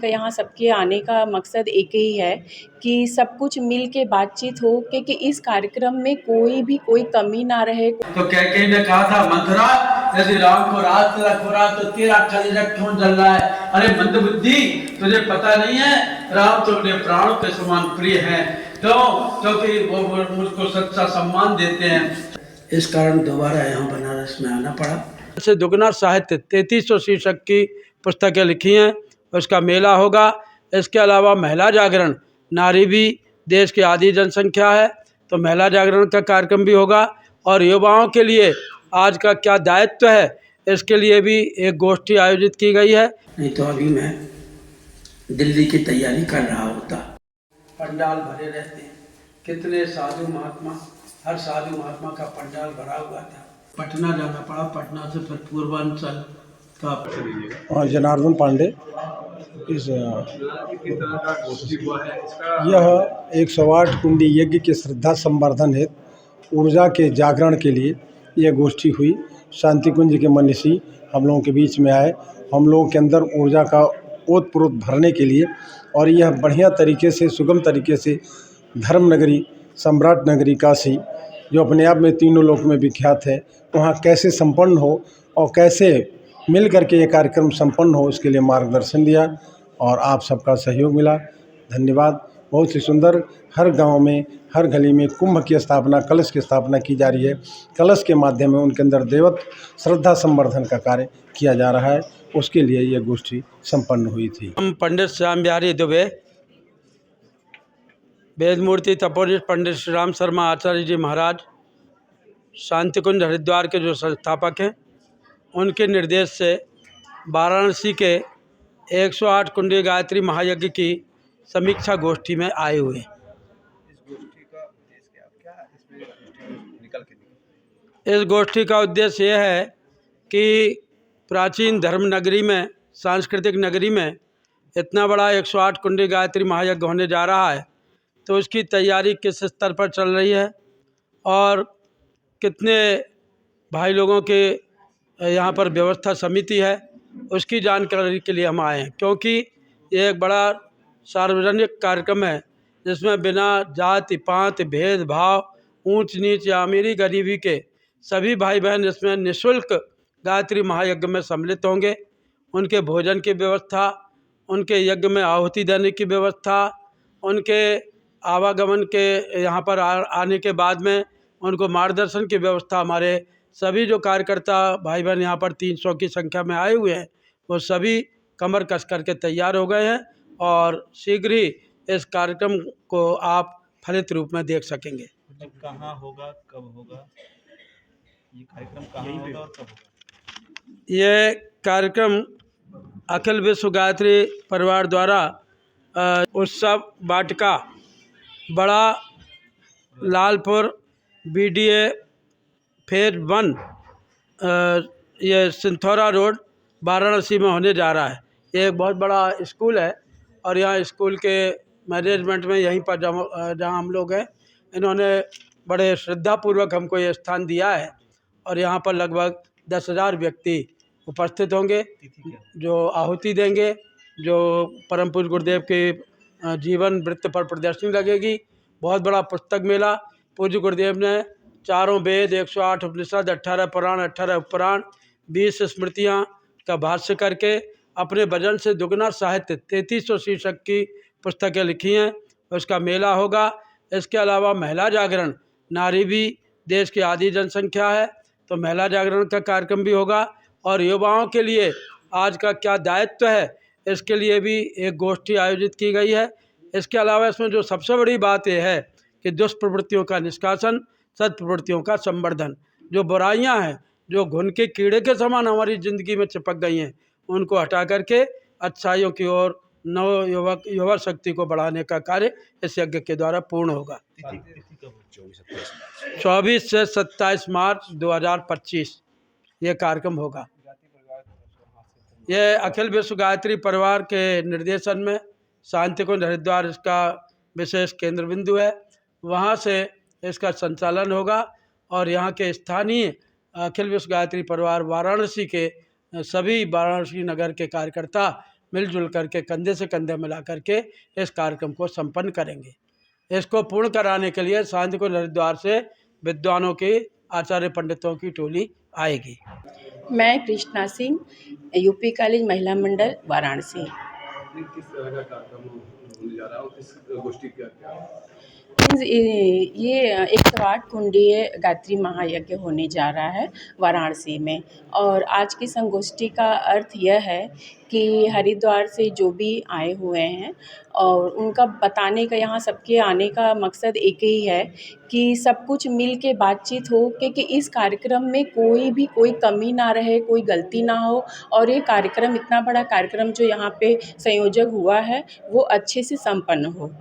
यहाँ सबके आने का मकसद एक ही है कि सब कुछ मिल के बातचीत हो, क्योंकि इस कार्यक्रम में कोई कमी ना रहे। तो कैकेयी ने कहा था, मथुरा यदि राम को रात रखा तो तेरा कलेजा क्यों जल रहा है? अरे मंदबुद्धि, तुझे पता नहीं है राम तो मेरे प्राणों के समान प्रिय हैं। क्यों? क्योंकि वो मुझको सच्चा सम्मान देते हैं। इस कारण दोबारा यहाँ बनारस में आना पड़ा। से दुगना साहित्य 3300 शीर्षक की पुस्तकें लिखी हैं, उसका मेला होगा। इसके अलावा महिला जागरण, नारी भी देश की आधी जनसंख्या है, तो महिला जागरण का कार्यक्रम भी होगा। और युवाओं के लिए आज का क्या दायित्व है, इसके लिए भी एक गोष्ठी आयोजित की गई है। नहीं तो अभी मैं दिल्ली की तैयारी कर रहा होता। पंडाल भरे रहते हैं, कितने साधु महात्मा, हर साधु महात्मा का पंडाल भरा हुआ था। पटना जाना पड़ा, पटना से फिर पूर्वांचल का। और जनार्दन पांडे यह 108 कुंडी यज्ञ के श्रद्धा संवर्धन हेतु ऊर्जा के जागरण के लिए यह गोष्ठी हुई। शांति कुंज के मनीषी हम लोगों के बीच में आए, हम लोगों के अंदर ऊर्जा का ओतप्रोत भरने के लिए, और यह बढ़िया तरीके से, सुगम तरीके से धर्म नगरी, सम्राट नगरी काशी, जो अपने आप में तीनों लोक में विख्यात है, वहाँ कैसे संपन्न हो और कैसे मिल करके ये कार्यक्रम संपन्न हो, उसके लिए मार्गदर्शन दिया और आप सबका सहयोग मिला। धन्यवाद। बहुत ही सुंदर, हर गांव में, हर गली में कुंभ की स्थापना, कलश की स्थापना की जा रही है। कलश के माध्यम में उनके अंदर देवत्व, श्रद्धा संवर्धन का कार्य किया जा रहा है, उसके लिए ये गोष्ठी संपन्न हुई थी। हम पंडित श्याम बिहारी दुबे, वेदमूर्ति तपोनिष्ठ पंडित श्री राम शर्मा आचार्य जी महाराज, शांति कुंज हरिद्वार के जो संस्थापक हैं, उनके निर्देश से वाराणसी के 108 कुंडी गायत्री महायज्ञ की समीक्षा गोष्ठी में आए हुए। इस गोष्ठी का उद्देश्य यह है कि प्राचीन धर्म नगरी में, सांस्कृतिक नगरी में इतना बड़ा 108 कुंडी गायत्री महायज्ञ होने जा रहा है, तो उसकी तैयारी किस स्तर पर चल रही है और कितने भाई लोगों के यहाँ पर व्यवस्था समिति है, उसकी जानकारी के लिए हम आए हैं। क्योंकि ये एक बड़ा सार्वजनिक कार्यक्रम है, जिसमें बिना जाति पात भेदभाव, ऊंच नीच या अमीरी गरीबी के सभी भाई बहन इसमें निःशुल्क गायत्री महायज्ञ में सम्मिलित होंगे। उनके भोजन की व्यवस्था, उनके यज्ञ में आहुति देने की व्यवस्था, उनके आवागमन के यहाँ पर आने के बाद में उनको मार्गदर्शन की व्यवस्था, हमारे सभी जो कार्यकर्ता भाई बहन यहाँ पर 300 की संख्या में आए हुए हैं, वो सभी कमर कस करके तैयार हो गए हैं और शीघ्र ही इस कार्यक्रम को आप फलित रूप में देख सकेंगे। कहाँ होगा, कब होगा ये कार्यक्रम, कहाँ होगा और कब होगा? ये कार्यक्रम अखिल विश्व गायत्री परिवार द्वारा उत्सव वाटिका, बड़ा लालपुर, BDA फेज 1, ये सिंथौरा रोड, वाराणसी में होने जा रहा है। ये एक बहुत बड़ा स्कूल है और यहाँ स्कूल के मैनेजमेंट में, यहीं पर जहाँ हम लोग हैं, इन्होंने बड़े श्रद्धापूर्वक हमको ये स्थान दिया है और यहाँ पर लगभग 10,000 व्यक्ति उपस्थित होंगे जो आहुति देंगे, जो परम पूज्य गुरुदेव के जीवन वृत्त पर प्रदर्शनी लगेगी। बहुत बड़ा पुस्तक मेला, पूज्य गुरुदेव ने चारों वेद, 108 उपनिषद, 18 पुराण, 18 उपपुराण, 20 स्मृतियाँ का भाष्य करके अपने वजन से दुगना साहित्य 3300 शीर्षक की पुस्तकें लिखी हैं, उसका मेला होगा। इसके अलावा महिला जागरण, नारी भी देश की आधी जनसंख्या है, तो महिला जागरण का कार्यक्रम भी होगा। और युवाओं के लिए आज का क्या दायित्व है, इसके लिए भी एक गोष्ठी आयोजित की गई है। इसके अलावा इसमें जो सबसे बड़ी बात यह है कि दुष्प्रवृत्तियों का निष्कासन, सत्प्रवृत्तियों का संवर्धन, जो बुराइयां हैं, जो घुन के कीड़े के समान हमारी ज़िंदगी में चिपक गई हैं, उनको हटा करके अच्छाइयों की ओर नव युवा शक्ति को बढ़ाने का कार्य इस यज्ञ के द्वारा पूर्ण होगा। 24 से 27 मार्च 2025 ये कार्यक्रम होगा। ये अखिल विश्व गायत्री परिवार के निर्देशन में शांति कुंज हरिद्वार इसका विशेष केंद्र बिंदु है, वहाँ से इसका संचालन होगा और यहाँ के स्थानीय अखिल विश्व गायत्री परिवार वाराणसी के सभी वाराणसी नगर के कार्यकर्ता मिलजुल करके कंधे से कंधे मिला करके इस कार्यक्रम को संपन्न करेंगे। इसको पूर्ण कराने के लिए शांतिकुंज हरिद्वार से विद्वानों की, आचार्य पंडितों की टोली आएगी। मैं कृष्णा सिंह, यूपी कॉलेज महिला मंडल वाराणसी। किस तरह का कार्यक्रम होने जा रहा है और किस गोष्ठी का क्या? ये 108 कुंडीय गायत्री महायज्ञ होने जा रहा है वाराणसी में। और आज की संगोष्ठी का अर्थ यह है कि हरिद्वार से जो भी आए हुए हैं और उनका बताने का, यहाँ सबके आने का मकसद एक ही है कि सब कुछ मिल के बातचीत हो, क्योंकि इस कार्यक्रम में कोई कमी ना रहे, कोई गलती ना हो और ये कार्यक्रम, इतना बड़ा कार्यक्रम जो यहाँ पे संयोजक हुआ है वो अच्छे से संपन्न हो।